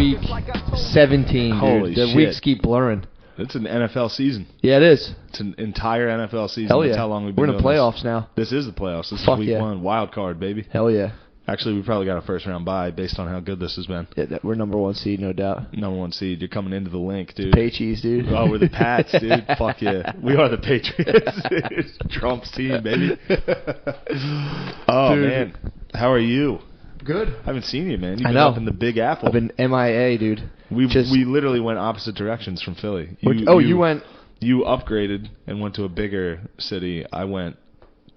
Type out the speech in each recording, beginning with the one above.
week 17, dude. Holy the shit. weeks keep blurring. It's an NFL season. Yeah, it is. It's an entire NFL season. Hell yeah. That's how long we've been We're in the doing playoffs this. now. This is the playoffs. This Fuck is week yeah. 1. Wild card, baby. Hell yeah. Actually, we probably got a first-round bye based on how good this has been. Yeah, we're number 1 seed, no doubt. Number 1 seed. You're coming into the link, dude. Patriots, dude. Oh, we're the Pats, dude. Fuck yeah. We are the Patriots. Trump's team, baby. Oh, Dude. man. How are you? Good. I haven't seen you, man. You've I been know. up in the Big Apple. I've been MIA, dude. We literally went opposite directions from Philly. You went... You upgraded and went to a bigger city. I went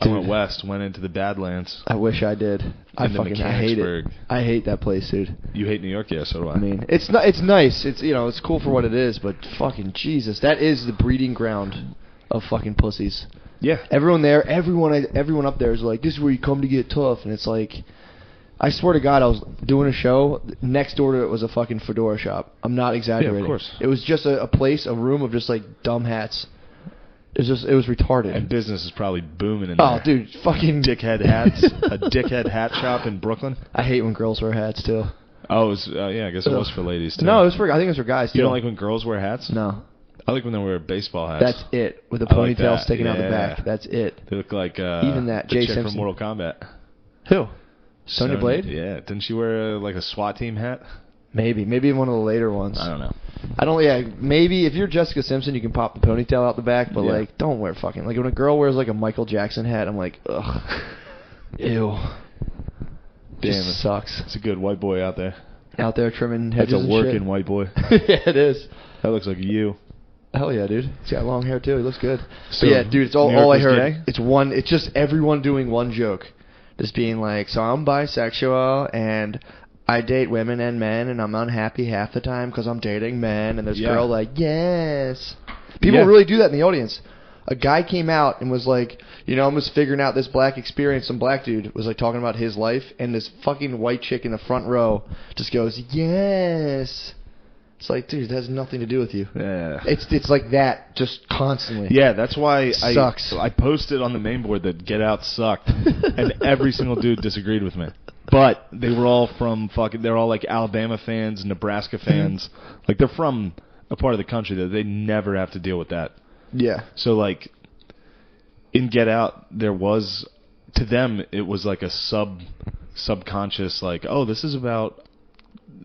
west, went into the Badlands. I wish I did. I hate it. I hate that place, dude. You hate New York, yeah, so do I. I mean, it's nice. It's it's cool for what it is, but fucking Jesus, that is the breeding ground of fucking pussies. Yeah. Everyone there, everyone up there is like, this is where you come to get tough, and it's like, I swear to God, I was doing a show. Next door to it was a fucking fedora shop. I'm not exaggerating. Yeah, of course. It was just a place, a room of just like dumb hats. It was retarded. And business is probably booming in there. Oh, dude, fucking dickhead hats. A dickhead hat shop in Brooklyn. I hate when girls wear hats too. Oh, it was, yeah, I guess it was for ladies too. No, I think it was for guys too. You don't like when girls wear hats? No. I like when they wear baseball hats. That's it, with the I like ponytail that, sticking out the yeah. back. That's it. They look like Even that, the Jay chick Simpson. from Mortal Kombat. Who? Sonya Blade? Yeah. Didn't she wear like a SWAT team hat? Maybe one of the later ones. I don't know. Yeah, maybe if you're Jessica Simpson, you can pop the ponytail out the back, but Yeah. like, don't wear fucking, like when a girl wears like a Michael Jackson hat, I'm like, ugh, ew. Damn, Just sucks. It's a good white boy out there. Out there trimming hedges That's a and working shit. white boy. Yeah, it is. That looks like you. Hell yeah, dude. He's got long hair too. He looks good. So, But yeah, dude, it's New all York I was heard. gay? It's just everyone doing one joke. Just being like, so I'm bisexual and I date women and men and I'm unhappy half the time because I'm dating men. And this girl like, yes. People really do that in the audience. A guy came out and was like, I'm just figuring out this black experience. Some black dude was like talking about his life, and this fucking white chick in the front row just goes, yes. It's like, dude, that has nothing to do with you. Yeah. It's like that, just constantly. Yeah, that's why Sucks. I posted on the main board that Get Out sucked, and every single dude disagreed with me. But they were all they're all like Alabama fans, Nebraska fans. Like they're from a part of the country that they never have to deal with that. Yeah. So like in Get Out, there was, to them, it was like a subconscious like, oh, this is about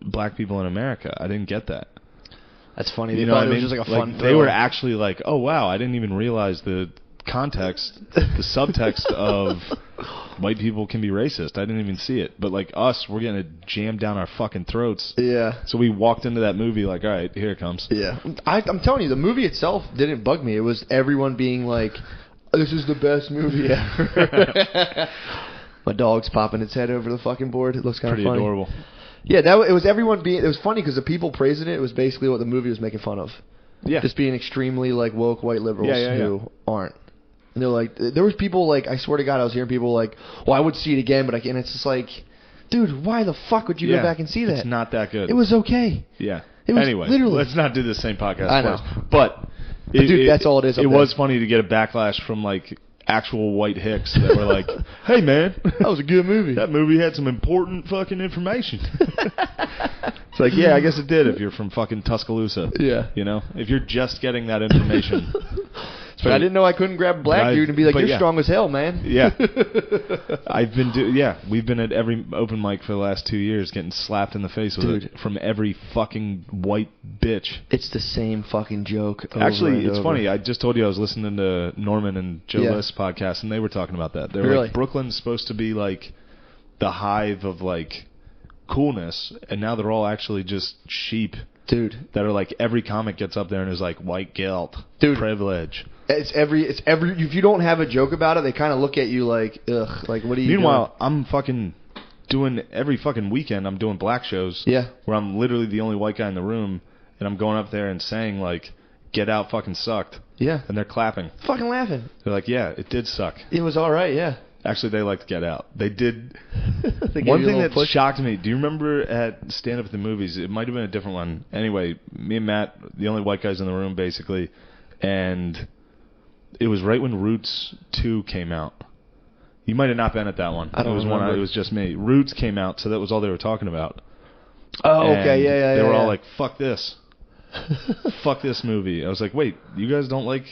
black people in America. I didn't get that. That's funny. They You know thought what it I was mean? just like a fun They thriller. were actually like, oh wow, I didn't even realize the context, the subtext of white people can be racist. I didn't even see it. But like us, we're getting it jammed down our fucking throats. Yeah. So we walked into that movie like, all right, here it comes. Yeah. I'm telling you, the movie itself didn't bug me. It was everyone being like, this is the best movie ever. My dog's popping its head over the fucking board. It looks kind of Pretty funny. adorable. Yeah, it was everyone being. It was funny because the people praising it was basically what the movie was making fun of. Yeah. Just being extremely like woke white liberals Yeah. who aren't. And they're like, there was people like, I swear to God, I was hearing people like, well, I would see it again, but I can't. And it's just like, dude, why the fuck would you go back and see that? It's not that good. It was okay. Yeah. It was anyway, literally. let's not do the same podcast I know. twice. But dude, that's all it is up It there. was funny to get a backlash from like actual white hicks that were like, hey man, That was a good movie. that movie had some important fucking information. It's like, yeah, I guess it did if you're from fucking Tuscaloosa. Yeah. You know? If you're just getting that information. But I didn't know I couldn't grab a black dude and be like, you're strong as hell, man. Yeah. We've been at every open mic for the last 2 years getting slapped in the face with it from every fucking white bitch. It's the same fucking joke over Actually, and it's over. funny. I just told you I was listening to Norman and Joe List's podcast, and they were talking about that. They were Really? like, Brooklyn's supposed to be like the hive of like coolness, and now they're all actually just sheep. Dude. That are like, every comic gets up there and is like, white guilt, Dude. privilege. It's every if you don't have a joke about it, they kind of look at you like, ugh, like what are you Meanwhile, I'm fucking doing every fucking weekend. I'm doing black shows. Yeah. Where I'm literally the only white guy in the room, and I'm going up there and saying like, "Get Out fucking sucked." Yeah. And they're clapping. Fucking laughing. They're like, "Yeah, it did suck." It was all right, yeah. Actually, they liked Get Out. They did. They gave One you a thing little that push. shocked me. Do you remember at Stand Up at the Movies? It might have been a different one. Anyway, me and Matt, the only white guys in the room, basically, and it was right when Roots 2 came out. You might have not been at that one. I don't It was remember. It was just me. Roots came out, so that was all they were talking about. Oh, okay, yeah. They were all like, "Fuck this, fuck this movie." I was like, "Wait, you guys don't like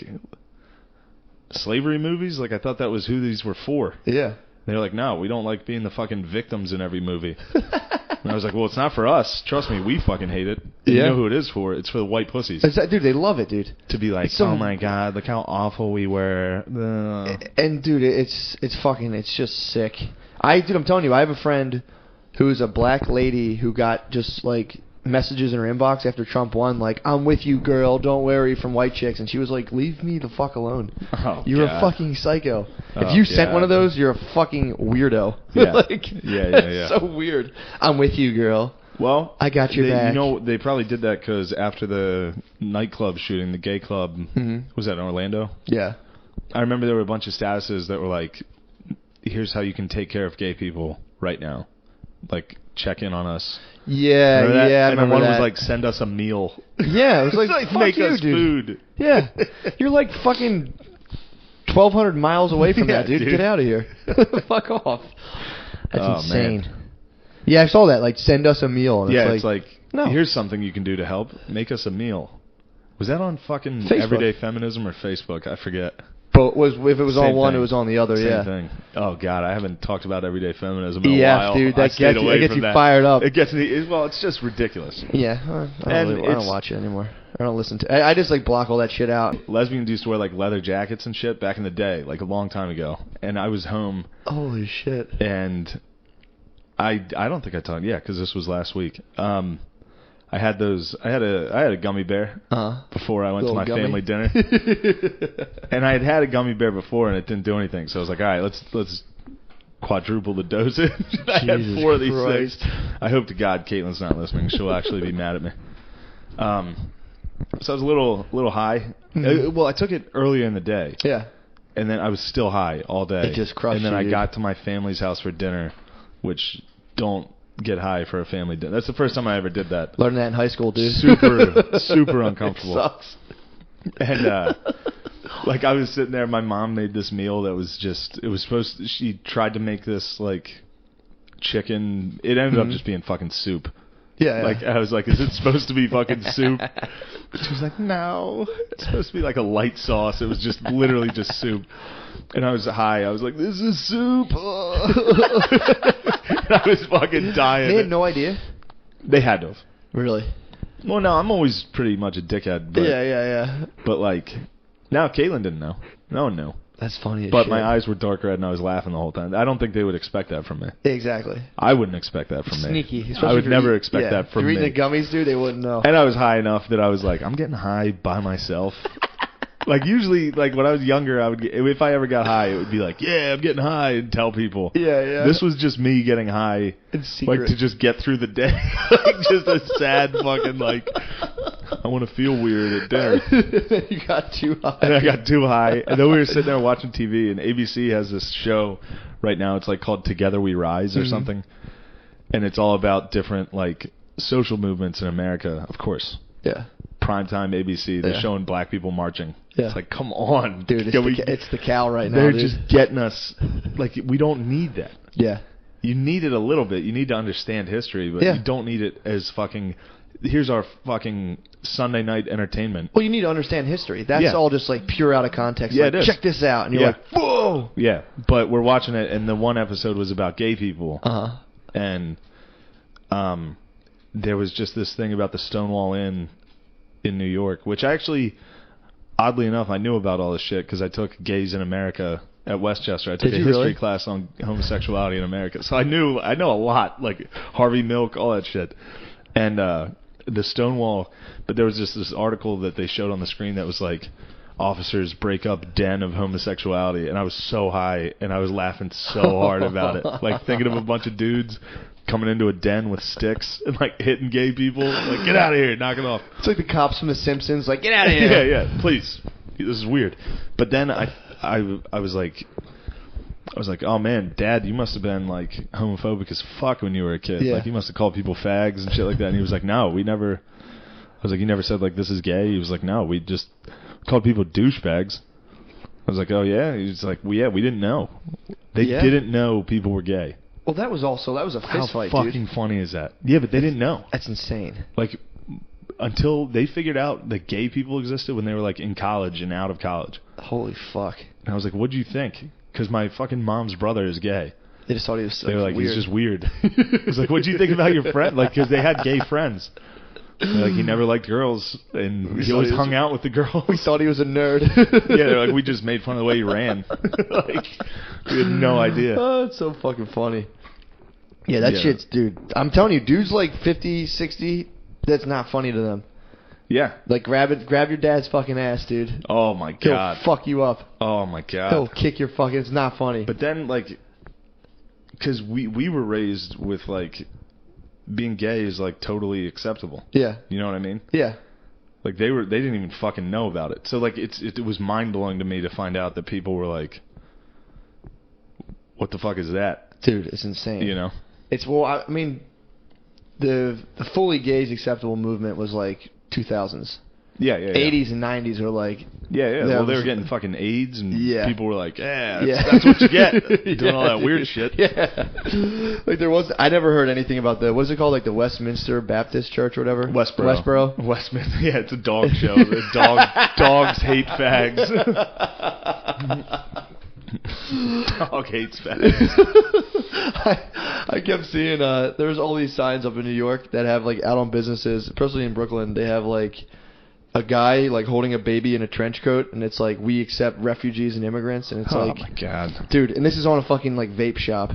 slavery movies? Like, I thought that was who these were for." Yeah. They're like, "No, we don't like being the fucking victims in every movie." And I was like, "Well, it's not for us. Trust me, we fucking hate it. You know who it is for? It's for the white pussies." Dude, they love it, dude. To be like, "Oh my god, look how awful we were." And dude, it's just sick. Dude, I'm telling you, I have a friend who's a black lady who got just like messages in her inbox after Trump won, like, "I'm with you, girl, don't worry," from white chicks, and she was like, "Leave me the fuck alone. You're a fucking psycho. If you sent one of those, you're a fucking weirdo." Yeah. It's so weird. "I'm with you, girl. Well, I got your back." You know, they probably did that because after the nightclub shooting, the gay club, was that in Orlando? Yeah. I remember there were a bunch of statuses that were like, "Here's how you can take care of gay people right now. Like, check in on us." Yeah, I remember one that. was like, "Send us a meal." Yeah, it was like, "Make fuck us you, dude. food." Yeah. You're like fucking 1,200 miles away from that, dude. Get out of here. Fuck off. That's insane. Man. Yeah, I saw that. Like, "Send us a meal." And it's like, no. Here's something you can do to help. Make us a meal. Was that on fucking Facebook. Everyday Feminism or Facebook? I forget. But if it was on one, it was on the other. Same yeah. thing. Oh god, I haven't talked about Everyday Feminism in a while. Dude, that gets you fired up. It gets me. Well, it's just ridiculous. Yeah, I don't watch it anymore. I don't listen to. I just like block all that shit out. Lesbians used to wear like leather jackets and shit back in the day, like a long time ago. And I was home. Holy shit. And I don't think I told you. Yeah, because this was last week. I had a gummy bear before I went to my family dinner, and I had a gummy bear before and it didn't do anything. So I was like, all right, let's quadruple the dosage. I had 4 of these things. I hope to God Caitlin's not listening. She'll actually be mad at me. So I was a little high. Well, I took it earlier in the day. Yeah. And then I was still high all day. It just crushed you. And then I got to my family's house for dinner, which don't get high for a family dinner. That's the first time I ever did that. Learned that in high school, dude. Super uncomfortable. It sucks. And like I was sitting there, my mom made this meal that was just, it was supposed to, she tried to make this like chicken, it ended up just being fucking soup. Yeah. Like I was like, is it supposed to be fucking soup? She was like, no, it's supposed to be like a light sauce. It was just literally just soup. And I was high. I was like, this is soup. I was fucking dying. They had no idea? They had to have. Really? Well, no, I'm always pretty much a dickhead. But, yeah. But like, now Caitlin didn't know. No one knew. That's funny as But shit. my eyes were dark red and I was laughing the whole time. I don't think they would expect that from me. Exactly. I wouldn't expect that from me. Sneaky. I would never expect that from me. If you're eating the gummies, dude, they wouldn't know. And I was high enough that I was like, I'm getting high by myself. Like usually, like when I was younger, I would get, if I ever got high, it would be like, yeah, I'm getting high, and tell people. Yeah. This was just me getting high, in secret. like to just get through the day, like just a sad fucking like, I want to feel weird at dinner. You got too high. And I got too high, and then we were sitting there watching TV, and ABC has this show right now. It's like called Together We Rise or something, and it's all about different like social movements in America, of course. Yeah. Primetime ABC, they're showing black people marching. Yeah. It's like, come on. Dude, it's the cow right now, they're dude. just getting us. Like, we don't need that. Yeah. You need it a little bit. You need to understand history, but you don't need it as fucking, here's our fucking Sunday night entertainment. Well, you need to understand history. That's all just like pure out of context. Yeah, like, it is. Check this out. And you're like, whoa. Yeah, but we're watching it, and the one episode was about gay people. Uh-huh. And there was just this thing about the Stonewall Inn in New York, which actually, oddly enough, I knew about all this shit because I took Gays in America at Westchester. I took a history class on homosexuality in America, so I know a lot, like Harvey Milk, all that shit, and the Stonewall. But there was just this article that they showed on the screen that was like, officers break up den of homosexuality, and I was so high and I was laughing so hard about it, like thinking of a bunch of dudes coming into a den with sticks and like hitting gay people, like get out of here, knock it off. It's like the cops from The Simpsons, like get out of here. Yeah, please, this is weird. But then I was like, oh man, Dad, you must have been like homophobic as fuck when you were a kid. Like you must have called people fags and shit like that. And he was like, no, we never. I was like, you never said like this is gay. He was like, no, we just called people douchebags. I was like, oh yeah. He was like, well, yeah, we didn't know. They didn't know people were gay. Well, that was a fist fight, How fucking funny is that? Yeah, but they didn't know. That's insane. Like, until they figured out that gay people existed when they were, like, in college and out of college. Holy fuck. And I was like, what'd you think? Because my fucking mom's brother is gay. They just thought he was They were like, weird. he's just weird. I was like, what'd you think about your friend? Like, because they had gay friends. Like, he never liked girls, and he always hung out with the girls. We thought he was a nerd. Yeah, they're like, we just made fun of the way he ran. Like, we had no idea. Oh, it's so fucking funny. Yeah, that shit's, dude. I'm telling you, dudes like 50, 60, that's not funny to them. Yeah. Like, grab your dad's fucking ass, dude. Oh, my God. He'll fuck you up. Oh, my God. He'll kick your fucking... It's not funny. But then, like... Because we were raised with, like... Being gay is, like, totally acceptable. Yeah. You know what I mean? Yeah. Like, they didn't even fucking know about it. So, like, it was mind-blowing to me to find out that people were like... What the fuck is that? Dude, it's insane. You know? It's... Well, I mean... The fully gays acceptable movement was, like... 2000s. Yeah. 80s and 90s were like... Yeah. Well, they were getting fucking AIDS, and people were like, yeah, that's what you get. Doing all that weird shit. Yeah. Like, there was... I never heard anything about the... What is it called? Like, the Westminster Baptist Church or whatever? Westboro. Yeah, it's a dog show. The dogs hate fags. Dog hates fags. I kept seeing there's all these signs up in New York that have like out on businesses, especially in Brooklyn. They have like a guy like holding a baby in a trench coat, and it's like, we accept refugees and immigrants, and it's like, oh my God, dude. And this is on a fucking like vape shop,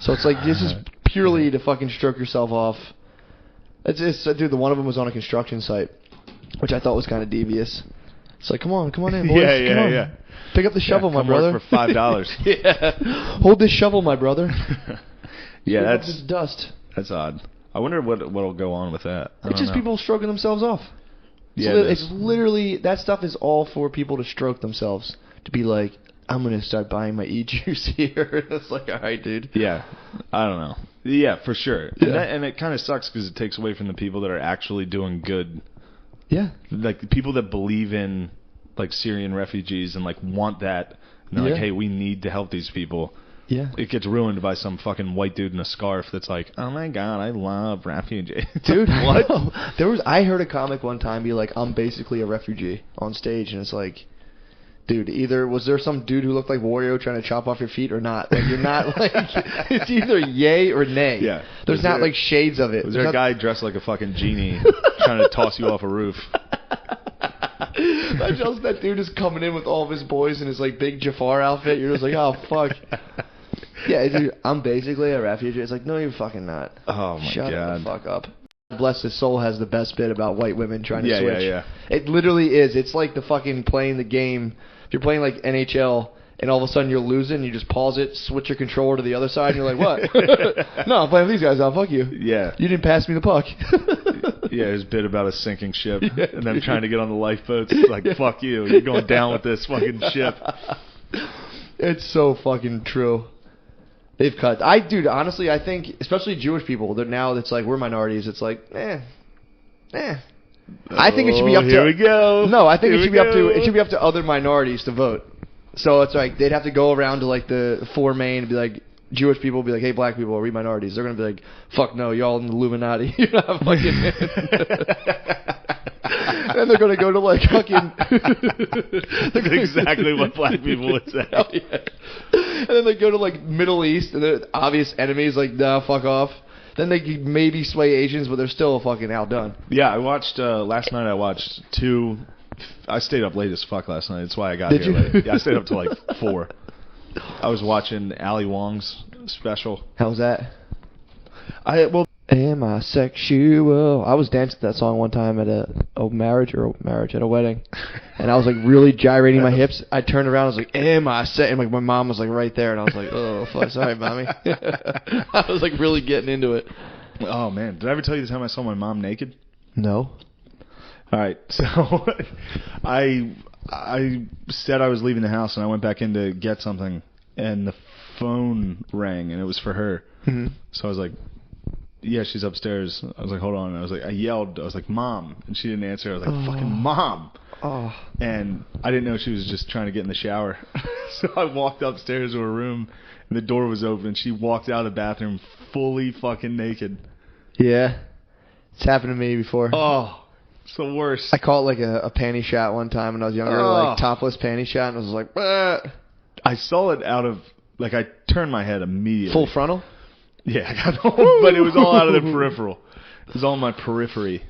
so it's like, this is purely to fucking stroke yourself off. It's dude. The one of them was on a construction site, which I thought was kind of devious. It's like, come on in, boys. Yeah. Pick up the shovel, my brother. Work for $5. Yeah. Hold this shovel, my brother. Yeah, that's dust. That's odd. I wonder what'll go on with that. It's just people stroking themselves off. Yeah, it's literally, that stuff is all for people to stroke themselves. To be like, I'm going to start buying my e-juice here. It's like, all right, dude. Yeah. I don't know. Yeah, for sure. Yeah. And it kind of sucks because it takes away from the people that are actually doing good. Yeah. Like, the people that believe in, like, Syrian refugees and, like, want that. And they're like, hey, we need to help these people. Yeah. It gets ruined by some fucking white dude in a scarf that's like, oh my God, I love refugees. Dude, what? I heard a comic one time be like, I'm basically a refugee on stage, and it's like, dude, either was there some dude who looked like Wario trying to chop off your feet or not? Like, you're not like, it's either yay or nay. Yeah. There's not like shades of it. Was there a guy dressed like a fucking genie trying to toss you off a roof? Imagine that dude is coming in with all of his boys in his like big Jafar outfit. You're just like, oh fuck. Yeah, dude, I'm basically a refugee. It's like, no, you're fucking not. Oh my Shut God. the fuck up. Bless His Soul has the best bit about white women trying to switch. Yeah. It literally is. It's like the fucking playing the game. If you're playing like NHL and all of a sudden you're losing, you just pause it, switch your controller to the other side, and you're like, what? No, I'm playing with these guys. I'll fuck you. Yeah. You didn't pass me the puck. Yeah, his bit about a sinking ship and them trying to get on the lifeboats. It's like, fuck you. You're going down with this fucking ship. It's so fucking true. They've cut. Dude, honestly, I think, especially Jewish people, they're now, it's like, we're minorities. It's like, I think it should be up to... Here we go. No, I think it should be up to other minorities to vote. So it's like, they'd have to go around to like the four main and be like, Jewish people be like, hey, black people, are we minorities? They're going to be like, fuck no, y'all in the Illuminati. You're not fucking... And they're going to go to like fucking... That's exactly what black people would say. Oh, yeah. And then they go to like Middle East and they're obvious enemies, like, nah, fuck off. Then they could maybe sway Asians, but they're still fucking outdone. Yeah, I watched, last night I watched I stayed up late as fuck last night. That's why I got here late. Yeah, I stayed up till like 4. I was watching Ali Wong's special. How was that? Am I sexual? I was dancing to that song one time at a marriage at a wedding, and I was like really gyrating my hips. I turned around, I was like, "Am I sex?" And like my mom was like right there, and I was like, "Oh, fuck, sorry, mommy." I was like really getting into it. Oh man, did I ever tell you the time I saw my mom naked? No. All right, so I said I was leaving the house, and I went back in to get something, and the phone rang, and it was for her. Mm-hmm. So I was like, yeah, she's upstairs. I was like, hold on. I yelled. I was like, Mom. And she didn't answer. I was like, fucking Mom. Oh. And I didn't know she was just trying to get in the shower. So I walked upstairs to her room, and the door was open. She walked out of the bathroom fully fucking naked. Yeah. It's happened to me before. Oh, it's the worst. I caught like a panty shot one time when I was younger, like topless panty shot, and I was like, bah. I saw it out of, like, I turned my head immediately. Full frontal? Yeah, I got home, but it was all out of the peripheral. It was all my periphery.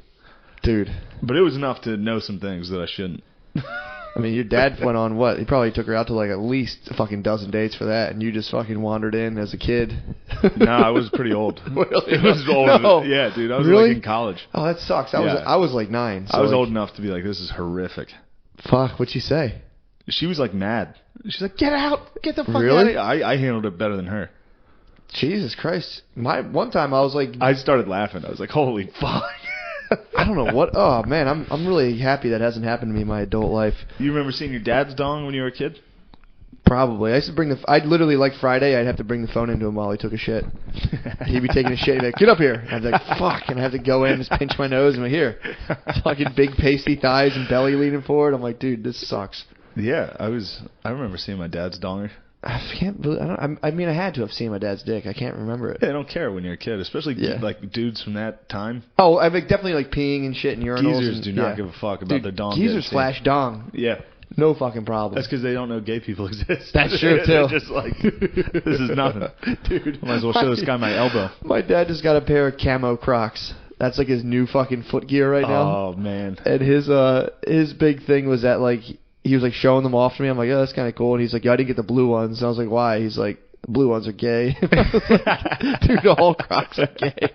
Dude. But it was enough to know some things that I shouldn't. I mean, your dad went on what? He probably took her out to like at least a fucking dozen dates for that, and you just fucking wandered in as a kid. No, I was pretty old. Really? It was old. No. Yeah, dude. I was Really? like in college. Oh, that sucks. I was like 9. So I was like, old enough to be like, this is horrific. Fuck, what'd she say? She was like mad. She's like, get out. Get the fuck out Really? of here. I handled it better than her. Jesus Christ. One time I was like... I started laughing. I was like, holy fuck. I don't know what... Oh, man, I'm really happy that hasn't happened to me in my adult life. You remember seeing your dad's dong when you were a kid? Probably. I used to bring I'd literally, like Friday, I'd have to bring the phone into him while he took a shit. He'd be taking a shit. He'd be like, get up here. And I'd be like, fuck. And I'd have to go in and just pinch my nose and be here. Fucking big pasty thighs and belly leaning forward. I'm like, dude, this sucks. Yeah, I remember seeing my dad's donger. I can't believe... I mean, I had to have seen my dad's dick. I can't remember it. Yeah, I don't care when you're a kid, especially like dudes from that time. Oh, I mean, definitely like peeing and shit and urinals. Geezers do not give a fuck about their dong. Geezers flash dong. Yeah. No fucking problem. That's because they don't know gay people exist. That's true, too. They're just like, this is nothing. Dude. I might as well show this guy my elbow. My dad just got a pair of camo Crocs. That's like his new fucking foot gear right now. Oh, man. And his big thing was that, like, he was like showing them off to me. I'm like, oh, that's kind of cool. And he's like, yeah, I didn't get the blue ones. And I was like, why? He's like, the blue ones are gay. Like, dude, all Crocs are gay.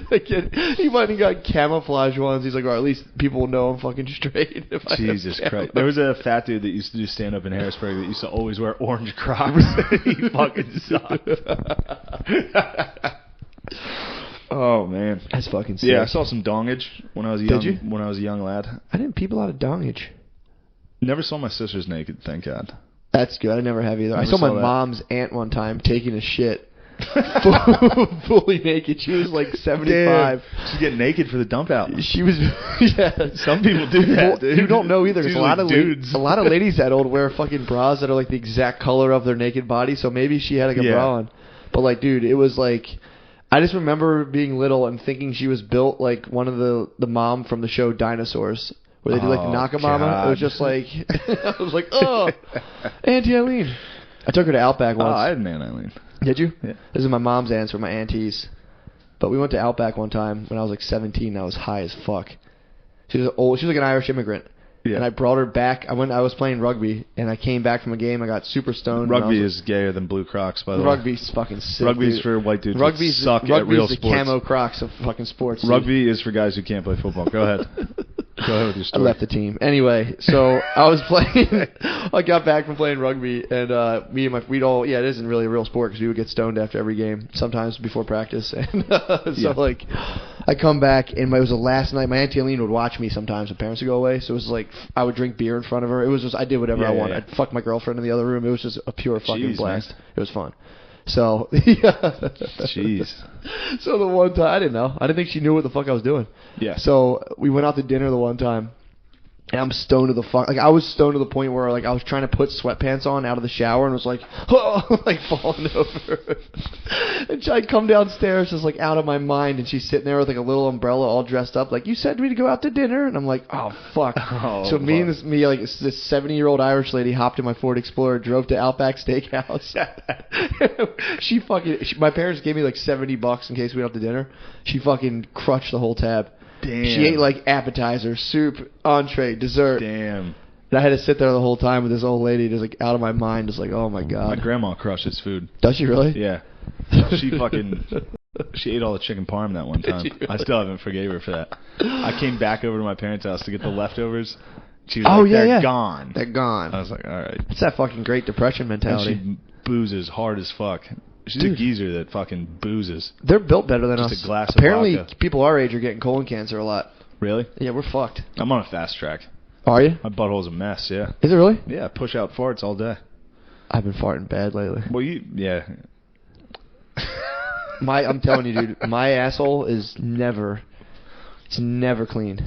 Like, he might have got camouflage ones. He's like, or at least people will know I'm fucking straight. Jesus Christ. There was a fat dude that used to do stand-up in Harrisburg that used to always wear orange Crocs. He fucking sucked. Oh, man. That's fucking sick. Yeah, I saw some dongage when I was young. Did you? When I was a young lad. I didn't peep a lot of dongage. Never saw my sisters naked, thank God. That's good. I never have either. I saw my mom's aunt one time taking a shit. Fully naked. She was like 75. Damn. She'd get naked for the dump out. She was, yeah. Some people do that, dude. You don't know either. There's a lot of dudes. a lot of ladies that old wear fucking bras that are like the exact color of their naked body. So maybe she had like a bra on. But like, dude, it was like, I just remember being little and thinking she was built like one of the mom from the show Dinosaurs. Where they did like the Nakamama. God. It was just like, I was like, oh, Auntie Eileen. I took her to Outback once. Oh, I had an Aunt Eileen. Did you? Yeah. This is my mom's aunts or my aunties. But we went to Outback one time when I was like 17 and I was high as fuck. She was old. She was like an Irish immigrant. Yeah. And I brought her back. I was playing rugby and I came back from a game. I got super stoned. Rugby is gayer than blue Crocs, by the way. Rugby's fucking sick. Rugby's for white dudes who suck at real sports. Rugby's the camo Crocs of fucking sports. Rugby is for guys who can't play football. Go ahead. Go ahead with your story. I left the team. Anyway, so I was playing. I got back from playing rugby, and me and we'd all. Yeah, it isn't really a real sport because we would get stoned after every game, sometimes before practice. And so like, I come back, and it was the last night. My Auntie Eileen would watch me sometimes when parents would go away. So it was like I would drink beer in front of her. It was just I did whatever I wanted. I'd fuck my girlfriend in the other room. It was just a pure fucking blast. Man. It was fun. So, jeez. So the one time, I didn't know. I didn't think she knew what the fuck I was doing. Yeah. So we went out to dinner the one time, and I'm stoned to the fuck. Like I was stoned to the point where like I was trying to put sweatpants on out of the shower and was like, oh, like falling over. And I come downstairs just like out of my mind, and she's sitting there with like a little umbrella, all dressed up, like you said me to go out to dinner, and I'm like, oh fuck. So me and this 70-year-old Irish lady hopped in my Ford Explorer, drove to Outback Steakhouse. My parents gave me like $70 in case we went out to dinner. She fucking crushed the whole tab. Damn. She ate like appetizer, soup, entree, dessert. Damn. And I had to sit there the whole time with this old lady, just like out of my mind, just like, oh my god. My grandma crushes food. Does she really? Yeah. She ate all the chicken parm that one time. Really? I still haven't forgave her for that. I came back over to my parents' house to get the leftovers. She was they're gone. They're gone. I was like, all right. It's that fucking Great Depression mentality. And she boozes hard as fuck. She's a geezer that fucking boozes. They're built better than us. Just a glass Apparently, of vodka. People our age are getting colon cancer a lot. Really? Yeah, we're fucked. I'm on a fast track. Are you? My butthole's a mess, yeah. Is it really? Yeah, I push out farts all day. I've been farting bad lately. Well, I'm telling you, dude, my asshole is never clean.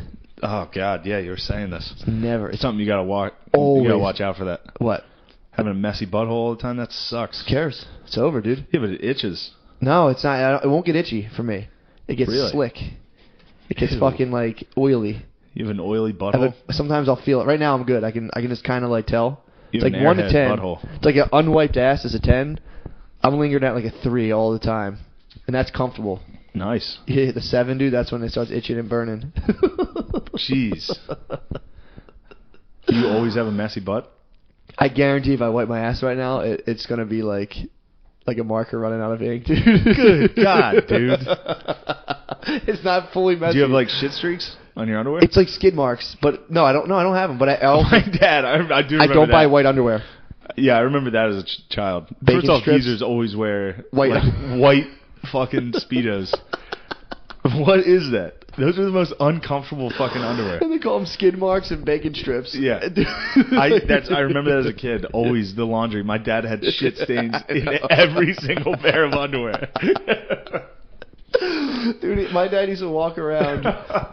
Oh God, yeah, you were saying this. Never. It's something you gotta watch. Always. You gotta watch out for that. What? Having a messy butthole all the time, that sucks. Who cares? It's over, dude. Yeah, but it itches. No, it's not. It won't get itchy for me. It gets slick. It gets fucking like oily. You have an oily butthole? Sometimes I'll feel it. Right now I'm good. I can just kind of like tell. You It's have like an 1 to airhead 10. butthole. It's like an unwiped ass is a 10. I'm lingering at like a 3 all the time. And that's comfortable. Nice. You hit the 7, dude, that's when it starts itching and burning. Jeez. Do you always have a messy butt? I guarantee if I wipe my ass right now, it's going to be like a marker running out of ink, dude. Good God, dude. It's not fully messy. Do you have like shit streaks on your underwear? It's like skid marks, but no, I don't have them. But I also, My dad, I do remember I don't that. buy white underwear. Yeah, I remember that as a child. Bacon First off, strips? geezers always wear White. white fucking Speedos. What is that? Those are the most uncomfortable fucking underwear. And they call them skid marks and bacon strips. Yeah. I remember that as a kid. Always the laundry. My dad had shit stains in every single pair of underwear. Dude, my dad used to walk around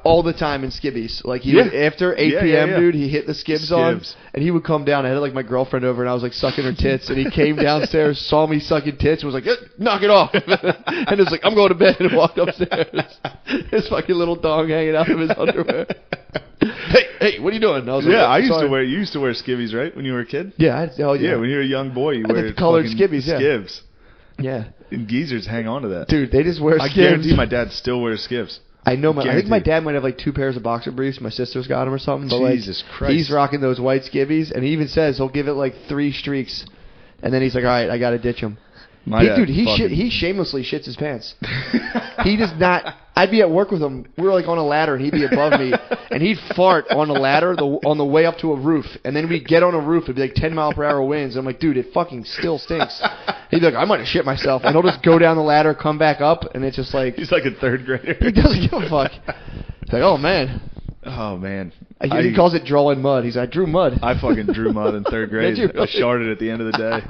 all the time in skibbies. Like he would, after 8 p.m., dude, he hit the skibs on, and he would come down. I had like my girlfriend over, and I was like sucking her tits, and he came downstairs, saw me sucking tits, and was like, "Knock it off!" And was like, "I'm going to bed," and walked upstairs. His fucking little dong hanging out of his underwear. Hey, what are you doing? And I was like, I used to wear. You used to wear skivvies, right? When you were a kid. Yeah, yeah. When you were a young boy, you I wear had the colored fucking skivvies. Yeah. Skivs. Yeah. And geezers hang on to that. Dude, they just wear skivs. I guarantee my dad still wears skivs. I know. I think my dad might have like 2 pairs of boxer briefs. My sister's got them or something. But Jesus Christ. He's rocking those white skivvies, and he even says he'll give it like 3 streaks, and then he's like, "All right, I got to ditch them." He shamelessly shits his pants. He does not. I'd be at work with him. We were like on a ladder, and he'd be above me, and he'd fart on a ladder on the way up to a roof, and then we'd get on a roof. It'd be like 10-mile-per-hour winds. And I'm like, dude, it fucking still stinks. He'd be like, I might have shit myself, and he'll just go down the ladder, come back up, and it's just like he's like a 3rd grader. He doesn't give a fuck. He's like, oh man. Oh man. He calls it drawing mud. He's like, I drew mud. I fucking drew mud in 3rd grade. I sharted at the end of the day.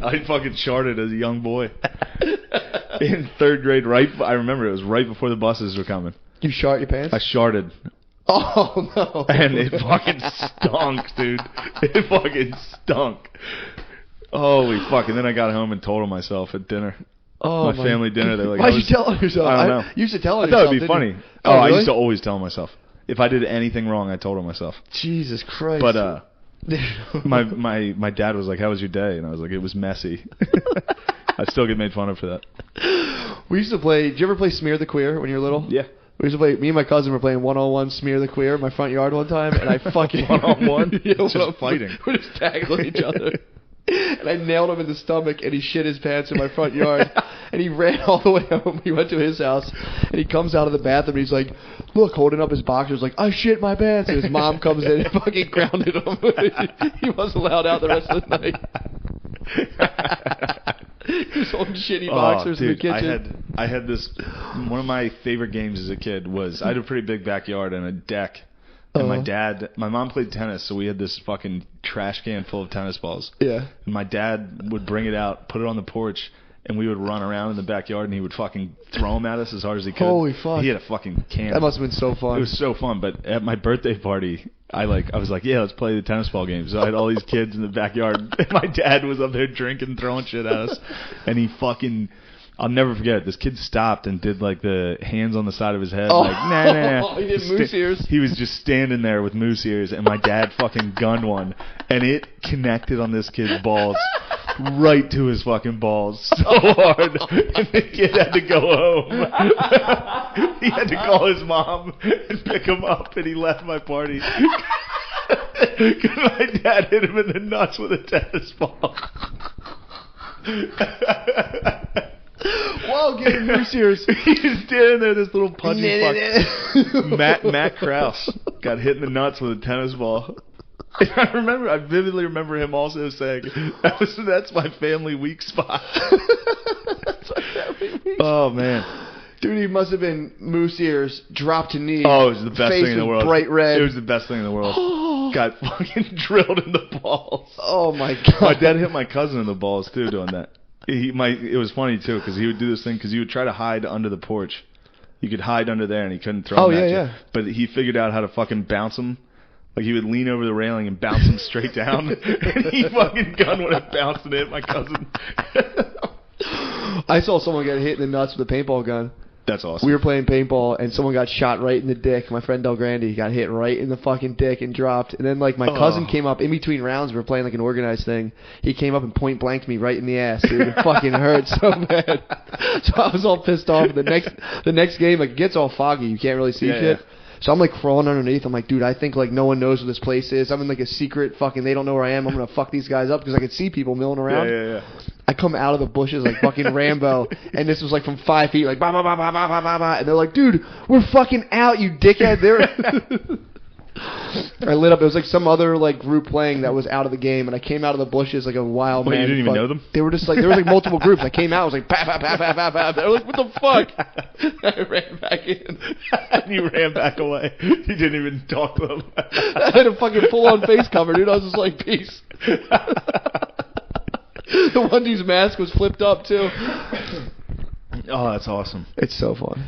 I fucking sharted as a young boy. In 3rd grade, I remember it was right before the buses were coming. You shart your pants? I sharted. Oh, no. And it fucking stunk, dude. It fucking stunk. Holy fuck. And then I got home and told on myself at dinner. Oh, my family dinner. They're like, why'd you tell on yourself? I don't know. You used to tell on yourself. yourself. I thought it'd be funny. Oh, really? I used to always tell myself. If I did anything wrong, I told on myself. Jesus Christ. But my dad was like, how was your day? And I was like, it was messy. I still get made fun of for that. We used to play. Did you ever play Smear the Queer when you were little? Yeah. We used to play. Me and my cousin were playing 1-on-1 Smear the Queer in my front yard one time, and I fucking 1-on-1. Yeah, just fighting. We're just tackling each other. And I nailed him in the stomach, and he shit his pants in my front yard. And he ran all the way home. We went to his house, and he comes out of the bathroom, and he's like, look, holding up his boxers, like, I shit my pants. And his mom comes in and fucking grounded him. He wasn't allowed out the rest of the night. He was holding shitty boxers in the kitchen. I had this, one of my favorite games as a kid was, I had a pretty big backyard and a deck. And my mom played tennis, so we had this fucking trash can full of tennis balls. Yeah. And my dad would bring it out, put it on the porch, and we would run around in the backyard, and he would fucking throw them at us as hard as he could. Holy fuck. He had a fucking can. That must have been so fun. It was so fun, but at my birthday party, I was like, yeah, let's play the tennis ball game. So I had all these kids in the backyard, and my dad was up there drinking, throwing shit at us, and he fucking... I'll never forget it. This kid stopped and did like the hands on the side of his head, like nah. He did moose ears. He was just standing there with moose ears, and my dad fucking gunned one, and it connected on this kid's balls, right to his fucking balls, so hard, and the kid had to go home. He had to call his mom and pick him up, and he left my party. Because my dad hit him in the nuts with a tennis ball. Whoa, getting moose ears. He's standing there, this little pudgy fuck. Matt Krause got hit in the nuts with a tennis ball. I vividly remember him also saying, that's my family weak spot. That's my family weak spot. Oh, man. Dude, he must have been moose ears, dropped to knee. Oh, it was the best thing in the world. Bright red. It was the best thing in the world. Got fucking drilled in the balls. Oh, my God. My dad hit my cousin in the balls, too, doing that. It was funny too because he would do this thing because he would try to hide under the porch, You could hide under there, and he couldn't throw them at you. Yeah. But he figured out how to fucking bounce them. Like, he would lean over the railing and bounce them straight down. And he fucking gun would have bounced and hit my cousin. I saw someone get hit in the nuts with a paintball gun. That's awesome. We were playing paintball, and someone got shot right in the dick. My friend Del Grande got hit right in the fucking dick and dropped. And then, like, my cousin came up in between rounds. We were playing, like, an organized thing. He came up and point-blanked me right in the ass, dude. It fucking hurt so bad. So I was all pissed off. And the next game, like, it gets all foggy. You can't really see shit. Yeah. So I'm, like, crawling underneath. I'm like, dude, I think, like, no one knows where this place is. I'm in, like, a secret fucking, they don't know where I am. I'm going to fuck these guys up because I could see people milling around. Yeah. I come out of the bushes like fucking Rambo, and this was, like, from 5 feet, like, bah, bah, bah, bah, bah, bah, bah, bah. And they're like, dude, we're fucking out, you dickhead. I lit up. It was, like, some other, like, group playing that was out of the game, and I came out of the bushes like a wild man. You didn't even know them? They were just, like, there was, like, multiple groups. I came out, I was like, bah, bah, bah, bah, bah, bah. They were like, what the fuck? I ran back in. And you ran back away. You didn't even talk to them. I had a fucking full-on face cover, dude. I was just like, peace. The one dude's mask was flipped up, too. Oh, that's awesome. It's so fun.